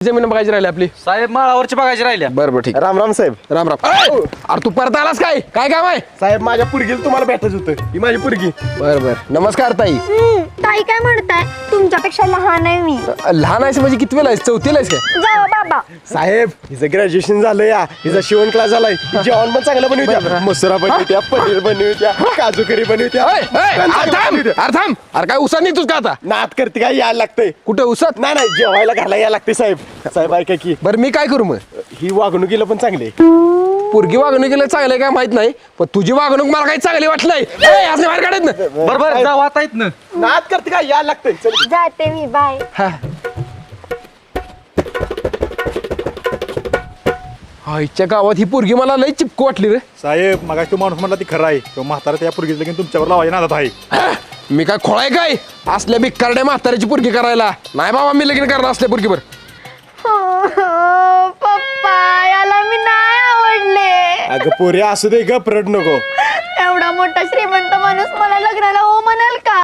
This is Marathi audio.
जमीन बघायची राहिली आपली साहेब माळावरची बघायची राहिल्या. बरं ठीक. राम राम साहेब. राम राम. अरे तू परत आलास काय काय काम आहे? साहेब माझ्या पुरगीला तुम्हाला भेटायचं होतं. ही माझी पुरगी. बरं बरं. नमस्कार ताई. ताई काय म्हणताय? तुमच्यापेक्षा लहान आहे मी. लहान आहेस म्हणजे कितवीला आहेस? चौथीला आहेस काय? जावा बाबा. साहेब हिचं ग्रॅज्युएशन झालं या. हिचा शिवण क्लास झालाय. जेवण पण चांगलं बनवत्या. मसुरा बनवत्या, पनीर बनवत्या, काजू करी बनवत्या. अरे थांब. अरे काय उसात नाही तुझ का आता? नात करते काय यायला लागतंय. कुठे उसात? नाही जेवायला घरला यायला लागते साहेब. साहेब ऐका की बरं मी काय करू मग? ही वागणुकीला पण चांगली आहे. पोरगी वागणुकीला चांगलं आहे काय माहित नाही, पण तुझी वागणूक मला काही चांगली वाटलंय. असं बाहेर काढत ना. बरोबर जाऊ आता येत ना. नात करते काय यायला लागतंय. चल. जाते मी. बाय. आईच्या गावात ही पोरगी मला लई चिपकू वाटली रे. साहेब मग तो माणूस म्हणला ती खरं आहे. तो म्हातारा त्या पोरगीचं लगीन तुमच्यावर लावायच्या नादात आहे. मी काय खोळाय काय असल्या भिकारड्या म्हाताऱ्याची पोरगी करायला? नाही बाबा मी लगीन करणार असल्या पोरगीवर. पप्पा याला मी नाही आवडले. अगं पोरी असू दे गप रड नको. एवढा मोठा श्रीमंत माणूस मला लग्नाला हो म्हणाल का?